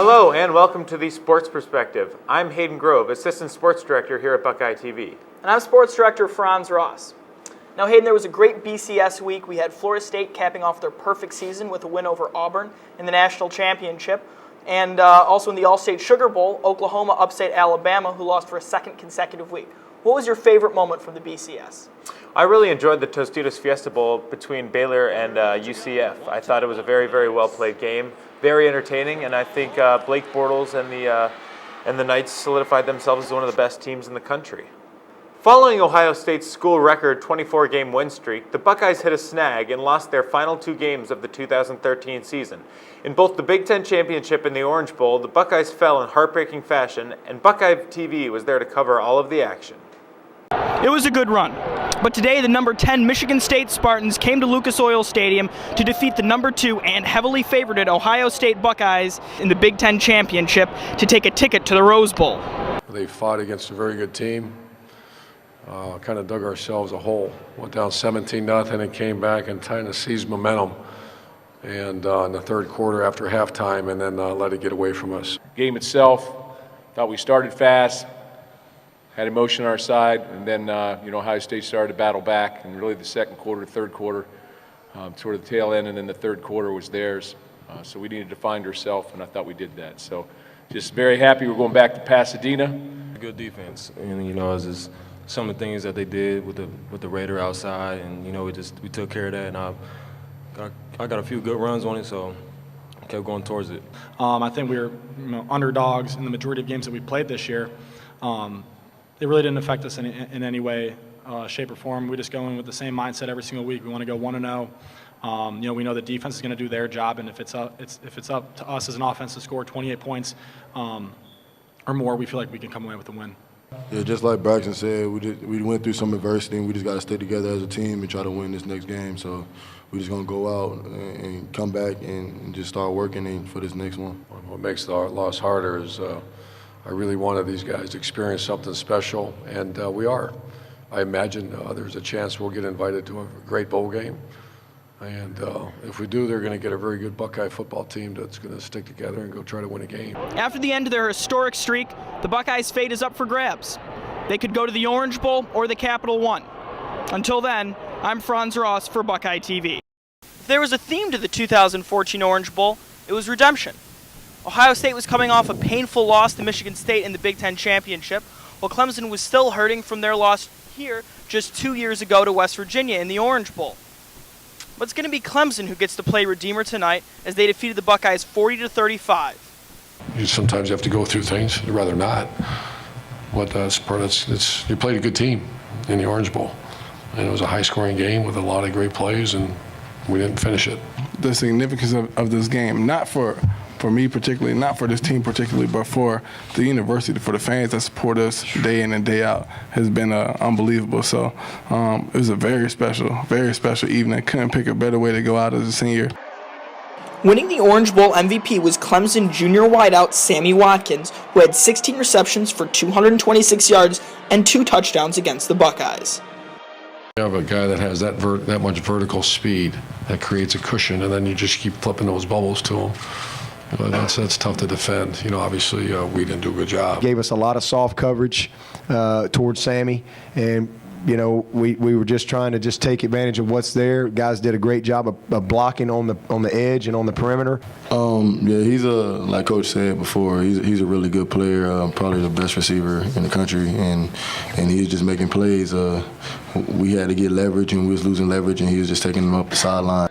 Hello and welcome to the Sports Perspective. I'm Hayden Grove, Assistant Sports Director here at Buckeye TV. And I'm Sports Director Franz Ross. Now Hayden, there was a great BCS week. We had Florida State capping off their perfect season with a win over Auburn in the National Championship. And also in the All-State Sugar Bowl, Oklahoma upset Alabama, who lost for a second consecutive week. What was your favorite moment from the BCS? I really enjoyed the Tostitos Fiesta Bowl between Baylor and UCF. I thought it was a very, very well-played game, very entertaining, and I think Blake Bortles and the Knights solidified themselves as one of the best teams in the country. Following Ohio State's school record 24-game win streak, the Buckeyes hit a snag and lost their final two games of the 2013 season. In both the Big Ten Championship and the Orange Bowl, the Buckeyes fell in heartbreaking fashion, and Buckeye TV was there to cover all of the action. It was a good run, but today the number 10 Michigan State Spartans came to Lucas Oil Stadium to defeat the number 2 and heavily favorited Ohio State Buckeyes in the Big Ten Championship to take a ticket to the Rose Bowl. They fought against a very good team, kind of dug ourselves a hole, went down 17-0 and came back and kind of seized momentum and in the third quarter after halftime and then let it get away from us. Game itself, thought we started fast, had emotion on our side, and then Ohio State started to battle back, and really the second quarter, third quarter, toward the tail end, and then the third quarter was theirs. So we needed to find ourselves, and I thought we did that. So just very happy we're going back to Pasadena. Good defense, and it's just some of the things that they did with the Raider outside, and we took care of that, and I got a few good runs on it, so I kept going towards it. I think we were underdogs in the majority of games that we played this year. It really didn't affect us in any way, shape, or form. We just go in with the same mindset every single week. We want to go 1-0. We know the defense is going to do their job, and if it's up to us as an offense to score 28 points or more, we feel like we can come away with a win. Yeah, just like Braxton said, we went through some adversity, and we just got to stay together as a team and try to win this next game. So we're just going to go out and come back and just start working for this next one. What makes the loss harder is I really wanted these guys to experience something special, and we are. I imagine there's a chance we'll get invited to a great bowl game. And if we do, they're going to get a very good Buckeye football team that's going to stick together and go try to win a game. After the end of their historic streak, the Buckeyes' fate is up for grabs. They could go to the Orange Bowl or the Capital One. Until then, I'm Franz Ross for Buckeye TV. If there was a theme to the 2014 Orange Bowl, it was redemption. Ohio State was coming off a painful loss to Michigan State in the Big Ten Championship, while Clemson was still hurting from their loss here just 2 years ago to West Virginia in the Orange Bowl. But it's going to be Clemson who gets to play Redeemer tonight as they defeated the Buckeyes 40-35. You sometimes have to go through things, you'd rather not. But you played a good team in the Orange Bowl. And it was a high-scoring game with a lot of great plays, and we didn't finish it. The significance of this game, not for me particularly, not for this team particularly, but for the university, for the fans that support us day in and day out, has been unbelievable. So it was a very special evening. Couldn't pick a better way to go out as a senior. Winning the Orange Bowl MVP was Clemson junior wideout Sammy Watkins, who had 16 receptions for 226 yards and 2 touchdowns against the Buckeyes. You have a guy that has that much vertical speed that creates a cushion, and then you just keep flipping those bubbles to him. That's tough to defend. Obviously, we didn't do a good job. Gave us a lot of soft coverage towards Sammy, and we were just trying to take advantage of what's there. Guys did a great job of blocking on the edge and on the perimeter. Yeah, he's like Coach said before, he's a really good player, probably the best receiver in the country, and he's just making plays. We had to get leverage, and we was losing leverage, and he was just taking them up the sideline.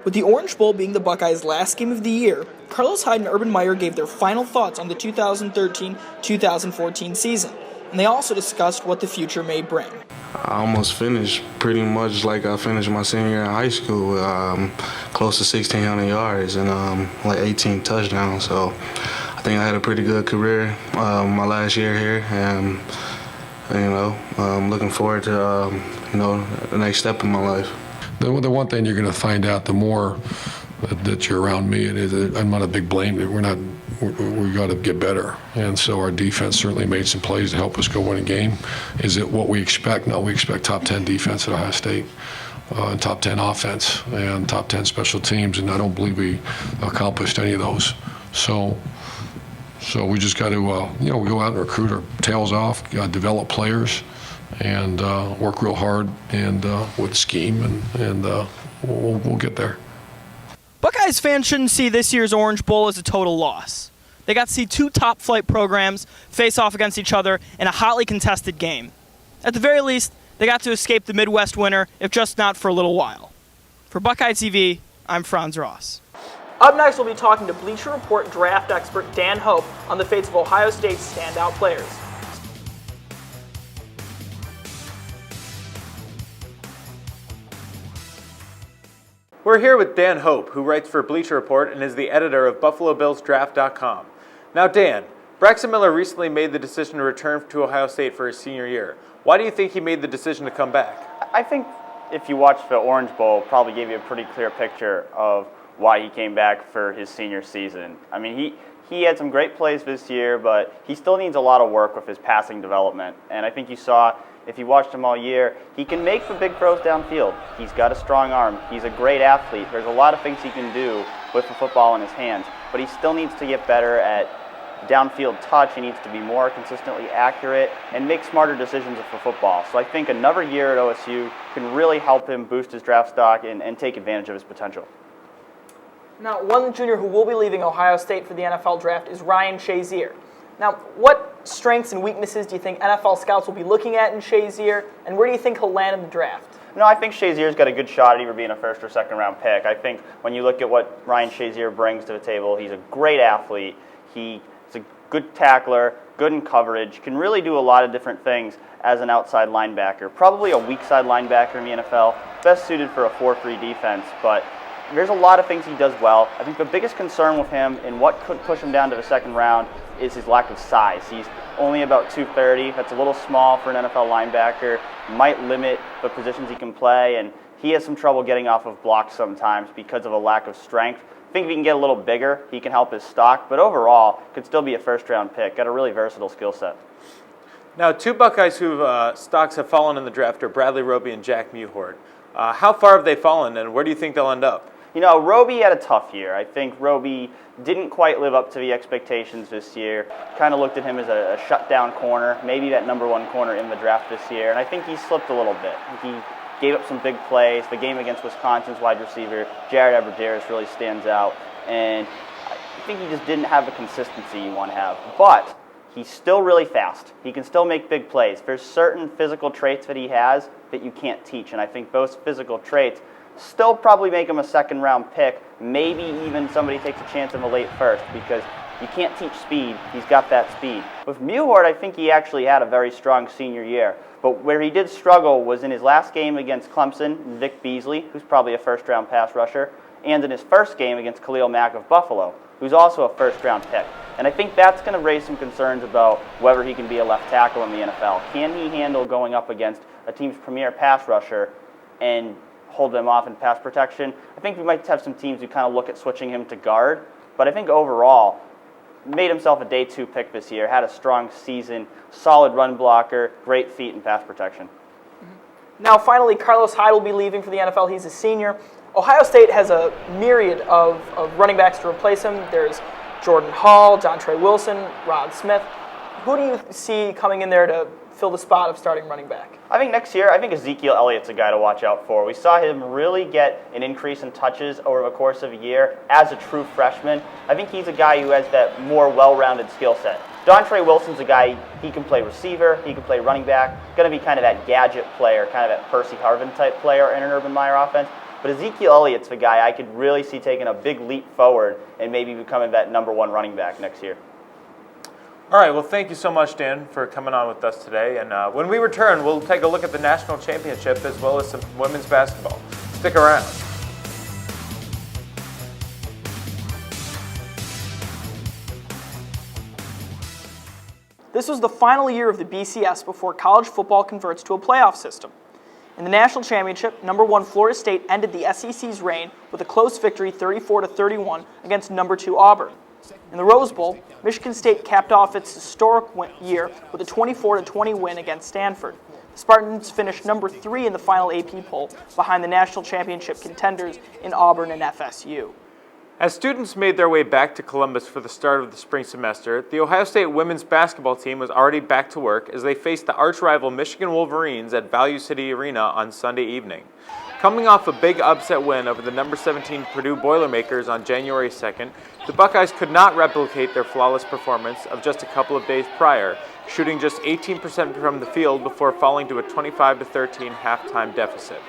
With the Orange Bowl being the Buckeyes' last game of the year, Carlos Hyde and Urban Meyer gave their final thoughts on the 2013-2014 season, and they also discussed what the future may bring. I almost finished pretty much like I finished my senior year in high school, close to 1,600 yards and like 18 touchdowns. So I think I had a pretty good career my last year here, and I'm looking forward to the next step in my life. The one thing you're going to find out the more that you're around me, it is I'm not a big blame. We got to get better, and so our defense certainly made some plays to help us go win a game. Is it what we expect? No, we expect top 10 defense at Ohio State, and top 10 offense, and top 10 special teams, and I don't believe we accomplished any of those. So we just got to, we go out and recruit our tails off, develop players, and work real hard and with scheme, and we'll get there. Buckeyes fans shouldn't see this year's Orange Bowl as a total loss. They got to see two top-flight programs face off against each other in a hotly contested game. At the very least, they got to escape the Midwest winter, if just not for a little while. For Buckeye TV, I'm Franz Ross. Up next, we'll be talking to Bleacher Report draft expert Dan Hope on the fates of Ohio State's standout players. We're here with Dan Hope, who writes for Bleacher Report and is the editor of BuffaloBillsDraft.com. Now, Dan, Braxton Miller recently made the decision to return to Ohio State for his senior year. Why do you think he made the decision to come back? I think if you watch the Orange Bowl, probably gave you a pretty clear picture of why he came back for his senior season. I mean, he had some great plays this year, but he still needs a lot of work with his passing development. And I think you saw, if you watched him all year, he can make the big throws downfield. He's got a strong arm. He's a great athlete. There's a lot of things he can do with the football in his hands, but he still needs to get better at downfield touch. He needs to be more consistently accurate and make smarter decisions with the football. So I think another year at OSU can really help him boost his draft stock and take advantage of his potential. Now, one junior who will be leaving Ohio State for the NFL draft is Ryan Shazier. Now, what strengths and weaknesses do you think NFL scouts will be looking at in Shazier, and where do you think he'll land in the draft? No, I think Shazier's got a good shot at either being a first or second round pick. I think when you look at what Ryan Shazier brings to the table, he's a great athlete. He's a good tackler, good in coverage, can really do a lot of different things as an outside linebacker. Probably a weak side linebacker in the NFL, best suited for a 4-3 defense, but there's a lot of things he does well. I think the biggest concern with him and what could push him down to the second round is his lack of size. He's only about 230. That's a little small for an NFL linebacker. Might limit the positions he can play, and he has some trouble getting off of blocks sometimes because of a lack of strength. I think if he can get a little bigger, he can help his stock, but overall, could still be a first-round pick. Got a really versatile skill set. Now, two Buckeyes whose stocks have fallen in the draft are Bradley Roby and Jack Mewhort. How far have they fallen, and where do you think they'll end up? You know, Roby had a tough year. I think Roby didn't quite live up to the expectations this year. Kind of looked at him as a shutdown corner, maybe that number one corner in the draft this year, and I think he slipped a little bit. He gave up some big plays. The game against Wisconsin's wide receiver, Jared Abbrederis, really stands out, and I think he just didn't have the consistency you want to have. But he's still really fast. He can still make big plays. There's certain physical traits that he has that you can't teach, and I think those physical traits still probably make him a second-round pick. Maybe even somebody takes a chance in the late first because you can't teach speed. He's got that speed. With Mewhort, I think he actually had a very strong senior year. But where he did struggle was in his last game against Clemson, Vic Beasley, who's probably a first-round pass rusher, and in his first game against Khalil Mack of Buffalo, who's also a first-round pick. And I think that's going to raise some concerns about whether he can be a left tackle in the NFL. Can he handle going up against a team's premier pass rusher and hold them off in pass protection? I think we might have some teams who kind of look at switching him to guard, but I think overall, made himself a day 2 pick this year, had a strong season, solid run blocker, great feet in pass protection. Now, finally, Carlos Hyde will be leaving for the NFL. He's a senior. Ohio State has a myriad of running backs to replace him. There's Jordan Hall, Dontre Wilson, Rod Smith. Who do you see coming in there to fill the spot of starting running back? I think next year, I think Ezekiel Elliott's a guy to watch out for. We saw him really get an increase in touches over the course of a year as a true freshman. I think he's a guy who has that more well-rounded skill set. Dontre Wilson's a guy, he can play receiver, he can play running back, going to be kind of that gadget player, kind of that Percy Harvin type player in an Urban Meyer offense. But Ezekiel Elliott's the guy I could really see taking a big leap forward and maybe becoming that number 1 running back next year. All right, well, thank you so much, Dan, for coming on with us today. And when we return, we'll take a look at the national championship as well as some women's basketball. Stick around. This was the final year of the BCS before college football converts to a playoff system. In the national championship, number 1 Florida State ended the SEC's reign with a close victory 34-31 against number 2 Auburn. In the Rose Bowl, Michigan State capped off its historic year with a 24-20 win against Stanford. The Spartans finished number 3 in the final AP poll, behind the national championship contenders in Auburn and FSU. As students made their way back to Columbus for the start of the spring semester, the Ohio State women's basketball team was already back to work as they faced the arch-rival Michigan Wolverines at Value City Arena on Sunday evening. Coming off a big upset win over the number 17 Purdue Boilermakers on January 2nd, the Buckeyes could not replicate their flawless performance of just a couple of days prior, shooting just 18% from the field before falling to a 25-13 halftime deficit.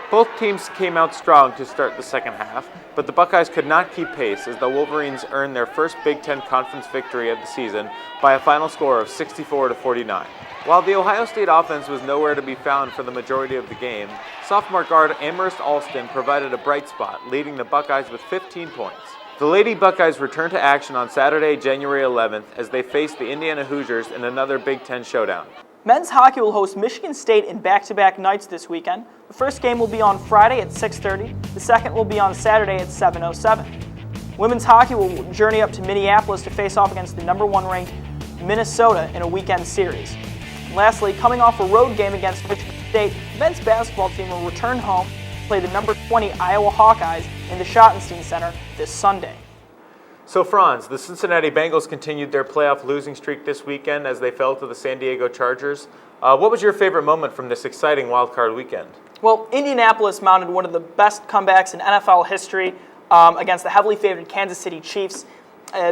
Both teams came out strong to start the second half, but the Buckeyes could not keep pace as the Wolverines earned their first Big Ten Conference victory of the season by a final score of 64-49. While the Ohio State offense was nowhere to be found for the majority of the game, sophomore guard Amherst Alston provided a bright spot, leading the Buckeyes with 15 points. The Lady Buckeyes returned to action on Saturday, January 11th, as they faced the Indiana Hoosiers in another Big Ten showdown. Men's hockey will host Michigan State in back-to-back nights this weekend. The first game will be on Friday at 6:30. The second will be on Saturday at 7:07. Women's hockey will journey up to Minneapolis to face off against the number 1 ranked Minnesota in a weekend series. And lastly, coming off a road game against Michigan State, the men's basketball team will return home to play the number 20 Iowa Hawkeyes in the Schottenstein Center this Sunday. So Franz, the Cincinnati Bengals continued their playoff losing streak this weekend as they fell to the San Diego Chargers. What was your favorite moment from this exciting wild card weekend? Well, Indianapolis mounted one of the best comebacks in NFL history against the heavily favored Kansas City Chiefs.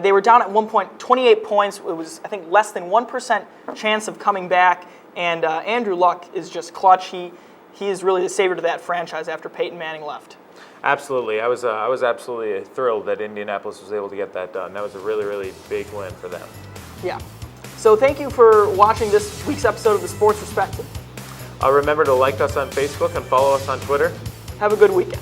They were down at one point, 28 points. It was, I think, less than 1% chance of coming back. And Andrew Luck is just clutch. He is really the savior to that franchise after Peyton Manning left. Absolutely. I was absolutely thrilled that Indianapolis was able to get that done. That was a really, really big win for them. Yeah. So thank you for watching this week's episode of The Sports Perspective. Remember to like us on Facebook and follow us on Twitter. Have a good weekend.